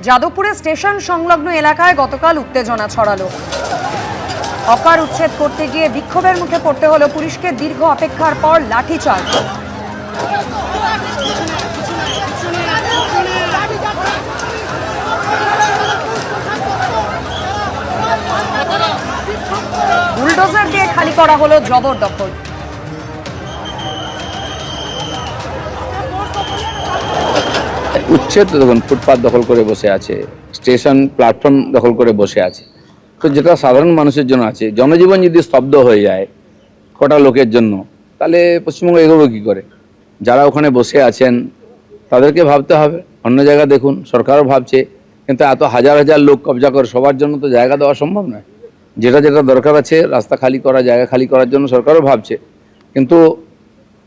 যাদবপুরে স্টেশন সংলগ্ন এলাকায় গতকাল উত্তেজনা ছড়ালো। হকার উচ্ছেদ করতে গিয়ে বিক্ষোভের মুখে পড়তে হলো পুলিশকে। দীর্ঘ অপেক্ষার পর লাঠিচার্জ। বুলডোজার দিয়ে খালি করা হলো জবরদখল। উচ্ছেদ দেখুন, ফুটপাত দখল করে বসে আছে, স্টেশন প্ল্যাটফর্ম দখল করে বসে আছে। তো যেটা সাধারণ মানুষের জন্য আছে, জনজীবন যদি স্তব্ধ হয়ে যায় কটা লোকের জন্য, তাহলে পশ্চিমবঙ্গ এগোবে কী করে? যারা ওখানে বসে আছেন তাদেরকে ভাবতে হবে। অন্য জায়গা দেখুন, সরকারও ভাবছে, কিন্তু এত হাজার হাজার লোক কবজা করে সবার জন্য তো জায়গা দেওয়া সম্ভব নয়। যেটা যেটা দরকার আছে, রাস্তা খালি করা, জায়গা খালি করার জন্য সরকারও ভাবছে, কিন্তু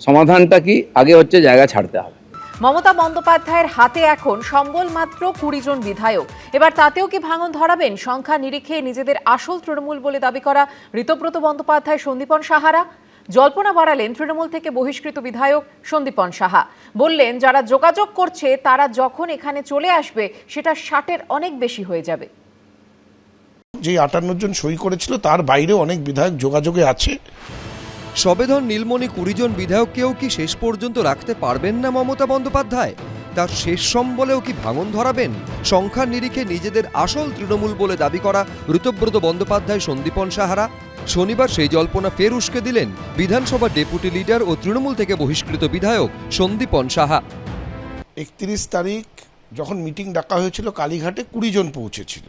সমাধানটা কি? আগে হচ্ছে জায়গা ছাড়তে হবে। মমতা বন্দ্যোপাধ্যায়ের হাতে এখন সম্বল মাত্র 20 জন বিধায়ক। এবার তাতেও কি ভাঙন ধরাবেন? সংখ্যা নিরিখে নিজেদের আসল তৃণমূল বলে দাবি করা ঋতব্রত বন্দ্যোপাধ্যায়, সন্দীপন সাহারা। জল্পনা বাড়ালেন তৃণমূল থেকে বহিষ্কৃত বিধায়ক সন্দীপন সাহা। বললেন, যারা যোগাযোগ করছে তারা যখন এখানে চলে আসবে সেটা 60-এর অনেক বেশি হয়ে যাবে। যে 58 জন সই করেছিল তার বাইরেও অনেক বিধায়ক যোগাযোগে আছে। সবেধন নীলমণি 20 জন বিধায়ককেও কি শেষ পর্যন্ত রাখতে পারবেন না মমতা বন্দ্যোপাধ্যায়? তার শেষ সম্বলেও কি ভাঙন ধরাবেন? সংখ্যার নিরিখে নিজেদের আসল তৃণমূল বলে দাবি করা ঋতব্রত বন্দ্যোপাধ্যায়, সন্দীপন সাহারা শনিবার সেই জল্পনা ফের উস্কে দিলেন বিধানসভা ডেপুটি লিডার ও তৃণমূল থেকে বহিষ্কৃত বিধায়ক সন্দীপন সাহা। 31 তারিখ যখন মিটিং ডাকা হয়েছিল কালীঘাটে 20 জন পৌঁছেছিল,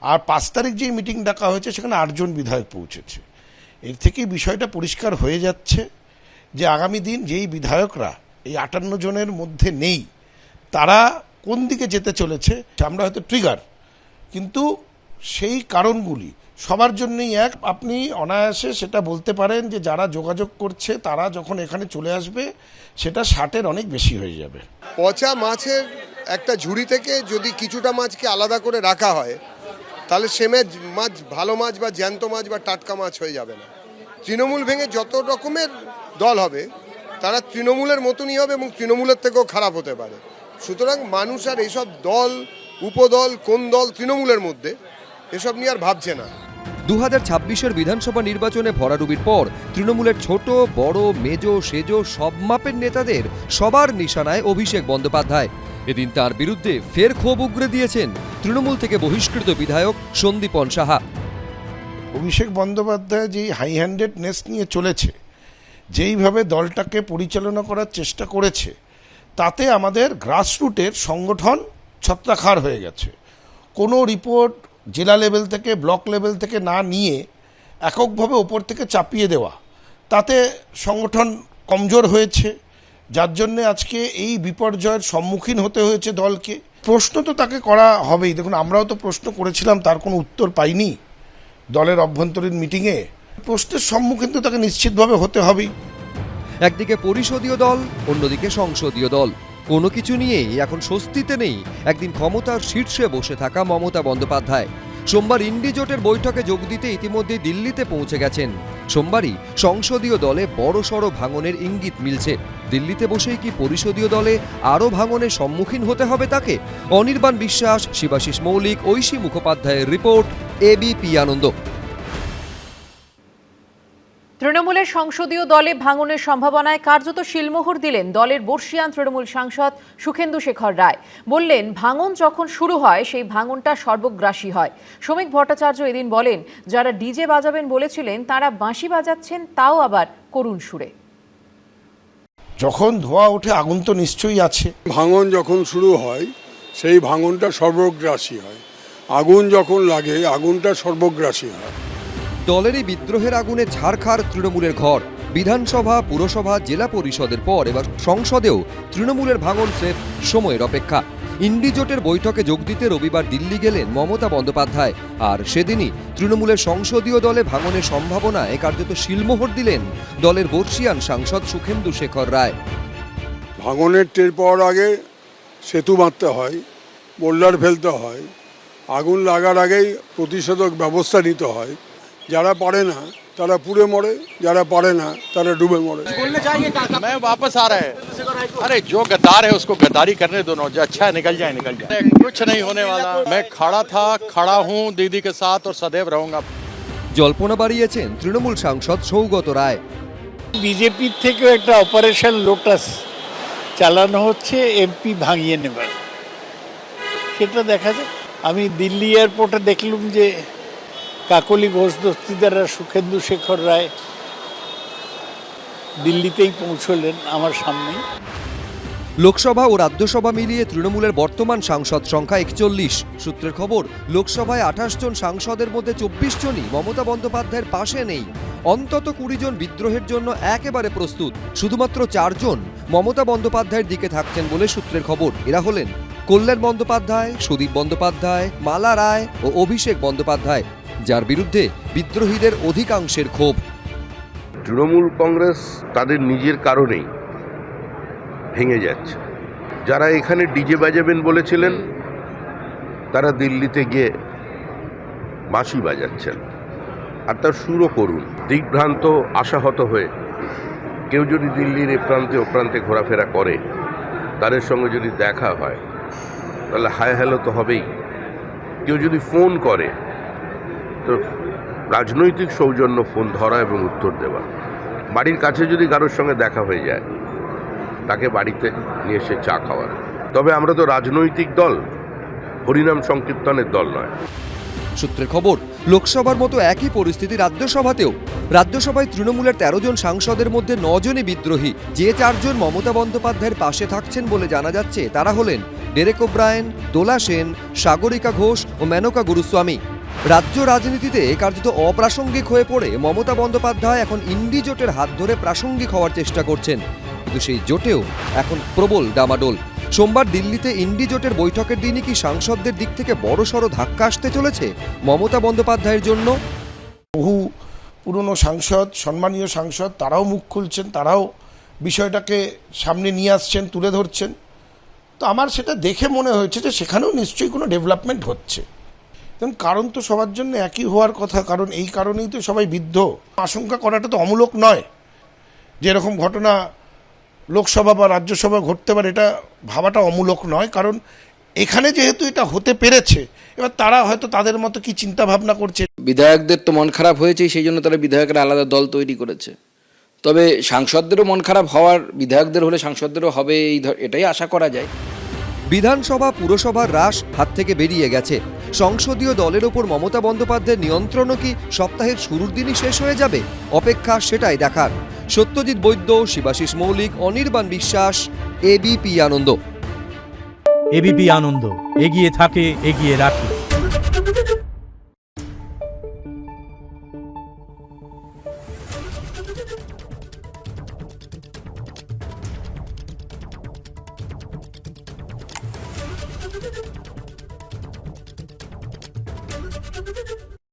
আর 5 তারিখ যেই মিটিং ডাকা হয়েছে সেখানে 8 জন বিধায়ক পৌঁছেছে। এর থেকেই বিষয়টা পরিষ্কার হয়ে যাচ্ছে যে আগামী দিন যেই বিধায়করা এই 58 জনের মধ্যে নেই তারা কোন দিকে যেতে চলেছে। আমরা হয়তো ট্রিগার, কিন্তু সেই কারণগুলি সবার জন্যই এক। আপনি অনায়াসে সেটা বলতে পারেন যে যারা যোগাযোগ করছে তারা যখন এখানে চলে আসবে সেটা 60-এর অনেক বেশি হয়ে যাবে। পচা মাছের একটা ঝুড়ি থেকে যদি কিছুটা মাছকে আলাদা করে রাখা হয় তাহলে সে মাছ ভালো মাছ বা জ্যান্ত মাছ বা টাটকা মাছ হয়ে যাবে না। তৃণমূল ভেঙে যত রকমের দল হবে তারা তৃণমূলের মতনই হবে এবং তৃণমূলের থেকেও খারাপ হতে পারে। সুতরাং মানুষ আর এইসব দল, উপদল, কোন দল তৃণমূলের মধ্যে, এসব নিয়ে আর ভাবছে না। 2026-এর বিধানসভা নির্বাচনে ভরাডুবির পর তৃণমূলের ছোট বড় মেজো সেজো সব মাপের নেতাদের সবার নিশানায় অভিষেক বন্দ্যোপাধ্যায়। এদিন তার বিরুদ্ধে ফের ক্ষোভ উগরে দিয়েছেন তৃণমূল থেকে বহিষ্কৃত বিধায়ক সন্দীপন সাহা। অভিষেক বন্দ্যোপাধ্যায় যেই হাই হ্যান্ডেডনেস নিয়ে চলেছে, যেইভাবে দলটাকে পরিচালনা করার চেষ্টা করেছে, তাতে আমাদের গ্রাসরুটের সংগঠন ছত্রাখার হয়ে গেছে। কোনো রিপোর্ট জেলা লেভেল থেকে, ব্লক লেভেল থেকে না নিয়ে এককভাবে ওপর থেকে চাপিয়ে দেওয়া, তাতে সংগঠন কমজোর হয়েছে, যার জন্যে আজকে এই বিপর্যয়ের সম্মুখীন হতে হয়েছে দলকে। প্রশ্ন তো তাকে করা হবেই। দেখুন, আমরাও তো প্রশ্ন করেছিলাম, তার কোনো উত্তর পাইনি দলের অভ্যন্তরীণ মিটিংয়ে। প্রশ্নের সম্মুখীন তো তাকে নিশ্চিতভাবে হতে হবেই। একদিকে পরিষদীয় দল, অন্যদিকে সংসদীয় দল, কোনো কিছু নিয়েই এখন স্বস্তিতে নেই একদিন ক্ষমতার শীর্ষে বসে থাকা মমতা বন্দ্যোপাধ্যায়। সোমবার ইন্ডি জোটের বৈঠকে যোগ দিতে ইতিমধ্যে দিল্লিতে পৌঁছে গেছেন। সোমবারই সংসদীয় দলে বড়সড় ভাঙনের ইঙ্গিত মিলছে। দিল্লিতে বসেই কি পরিষদীয় দলে আরও ভাঙনের সম্মুখীন হতে হবে তাকে? অনির্বাণ বিশ্বাস, শিবাশিস মৌলিক, ঐশী মুখোপাধ্যায়ের রিপোর্ট, এবিপি আনন্দ। তৃণমূলের সংসদীয় দলে ভাঙনের সম্ভাবনায় কার্যত শিলমোহর দিলেন দলের বর্ষিয়ান তৃণমূল সাংসদ সুখেন্দু শেখর রায়। বললেন, ভাঙন যখন শুরু হয় সেই ভাঙনটা সর্বগ্রাসী হয়। শ্রমিক ভট্টাচার্য এদিন বলেন, যারা ডিজে বাজাবেন বলেছিলেন তারা বাঁশি বাজাচ্ছেন, তাও আবার করুণ সুরে। যখন ধোঁয়া ওঠে আগুন তো নিশ্চয়ই আছে। ভাঙন যখন শুরু হয় সেই ভাঙনটা সর্বগ্রাসী হয়। আগুন যখন লাগে আগুনটা সর্বগ্রাসী হয়। দলেরই বিদ্রোহের আগুনে ঝাড়খাড় তৃণমূলের ঘর। বিধানসভা, পুরসভা, জেলা পরিষদের পর এবার সংসদেও তৃণমূলের ভাঙন স্রেফ সময়ের অপেক্ষা। ইন্ডি জোটের বৈঠকে যোগ দিতে রবিবার দিল্লি গেলেন মমতা বন্দ্যোপাধ্যায়, আর সেদিনই তৃণমূলের সংসদীয় দলে ভাঙনের সম্ভাবনায় কার্যত শিলমোহর দিলেন দলের বর্ষিয়ান সাংসদ সুখেন্দু শেখর রায়। ভাঙনের টের পাওয়ার আগে সেতু বাঁধতে হয়, বোল্ডার ফেলতে হয়, আগুন লাগার আগেই প্রতিষেধক ব্যবস্থা নিতে হয়। যারা পারে না তারা পুড়ে মরে, যারা পারে না তারা ডুবে মরে। मैं वापस आ रहा है। अरे जो गद्दार है उसको गद्दारी करने दो ना, जो अच्छा है निकल जाए निकल जाए, कुछ नहीं होने वाला। मैं खड़ा हूँ दीदी के साथ और सदैव रहूंगा। জল্পনা বাড়িয়েছেন তৃণমূল সাংসদ সৌগত রায়। বিজেপির থেকেও একটা অপারেশন লোটাস চালানো হচ্ছে এমপি ভাঙিয়ে নেবার, সেটা দেখা যাক। আমি দিল্লি এয়ারপোর্টে দেখলুম যে কাকলি ঘোষ দস্তিদার আর সুখেন্দু শেখর রায় দিল্লিতেই পৌঁছলেন আমার সামনেই। লোকসভা ও রাজ্যসভা মিলিয়ে তৃণমূলের বর্তমান সাংসদ সংখ্যা 41। সূত্রের খবর, লোকসভায় 28 জন সাংসদের মধ্যে 24 জনই মমতা বন্দ্যোপাধ্যায়ের পাশে নেই। অন্তত 20 জন বিদ্রোহের জন্য একেবারে প্রস্তুত। শুধুমাত্র 4 জন মমতা বন্দ্যোপাধ্যায়ের দিকে থাকছেন বলে সূত্রের খবর। এরা হলেন কল্যাণ বন্দ্যোপাধ্যায়, সুদীপ বন্দ্যোপাধ্যায়, মালা রায় ও অভিষেক বন্দ্যোপাধ্যায়, যার বিরুদ্ধে বিদ্রোহীদের অধিকাংশের ক্ষোভ। তৃণমূল কংগ্রেস তাদের নিজের কারণেই ভেঙে যাচ্ছে। যারা এখানে ডিজে বাজাবেন বলেছিলেন তারা দিল্লিতে গিয়ে বাঁশি বাজাচ্ছেন, আর তার সুরও করুন। দিগ্ভ্রান্ত আশাহত হয়ে কেউ যদি দিল্লির এ প্রান্তে ও প্রান্তে ঘোরাফেরা করে, তাদের সঙ্গে যদি দেখা হয় তাহলে হাই হ্যালো তো হবেই। কেউ যদি ফোন করে তো রাজনৈতিক সৌজন্য ফোন ধরা এবং উত্তর দেওয়া। বাড়ির কাছে যদি কারোর সঙ্গে দেখা হয়ে যায় তাকে বাড়িতে নিয়ে এসে চা খাওয়ার। তবে আমরা তো রাজনৈতিক দল, হরিনাম সংকীর্তনের দল নয়। সূত্রের খবর, লোকসভার মতো একই পরিস্থিতি রাজ্যসভাতেও। রাজ্যসভায় তৃণমূলের 13 জন সাংসদের মধ্যে 9 জনই বিদ্রোহী। যে 4 জন মমতা বন্দ্যোপাধ্যায়ের পাশে থাকছেন বলে জানা যাচ্ছে তারা হলেন ডেরেক ওব্রায়েন, দোলা সেন, সাগরিকা ঘোষ ও মেনকা গুরুস্বামী। রাজ্য রাজনীতিতে কার্যত অপ্রাসঙ্গিক হয়ে পড়ে মমতা বন্দ্যোপাধ্যায় এখন ইন্ডি জোটের হাত ধরে প্রাসঙ্গিক হওয়ার চেষ্টা করছেন, কিন্তু সেই জোটেও এখন প্রবল ডামাডোল। সোমবার দিল্লিতে ইন্ডি জোটের বৈঠকের দিনই কি সাংসদদের দিক থেকে বড়সড় ধাক্কা আসতে চলেছে মমতা বন্দ্যোপাধ্যায়ের জন্য? বহু পুরনো সাংসদ, সম্মানীয় সাংসদ, তারাও মুখ খুলছেন, তারাও বিষয়টাকে সামনে নিয়ে আসছেন, তুলে ধরছেন। তো আমার সেটা দেখে মনে হয়েছে যে সেখানেও নিশ্চয়ই কোনো ডেভেলপমেন্ট হচ্ছে। কারণ তো সবার জন্য একই হওয়ার কথা, কারণ এই কারণেই তো সবাই বিদ্ধ। আশঙ্কা করাটা তো অমূলক নয় যে এরকম ঘটনা লোকসভা বা রাজ্যসভা ঘটতে পারে, এটা ভাবাটা অমূলক নয়। কারণ এখানে যেহেতু এটা হতে পেরেছে, এবার তারা হয়তো তাদের মতো কি চিন্তা ভাবনা করছে। বিধায়কদের তো মন খারাপ হয়েছে, সেই জন্য তারা বিধায়কের আলাদা দল তৈরি করেছে। তবে সাংসদদেরও মন খারাপ হওয়ার, বিধায়কদের হলে সাংসদদেরও হবে, এটাই আশা করা যায়। বিধানসভা পুরসভার রাশ হাত থেকে বেরিয়ে গেছে। সংসদীয় দলের ওপর মমতা বন্দ্যোপাধ্যায়ের নিয়ন্ত্রণও কি সপ্তাহের শুরুর দিনই শেষ হয়ে যাবে? অপেক্ষা সেটাই দেখার। সত্যজিৎ বৈদ্য, শিবাশিস মৌলিক, অনির্বাণ বিশ্বাস, এবিপি আনন্দ। এবিপি আনন্দ, এগিয়ে থাকে, এগিয়ে রাখে।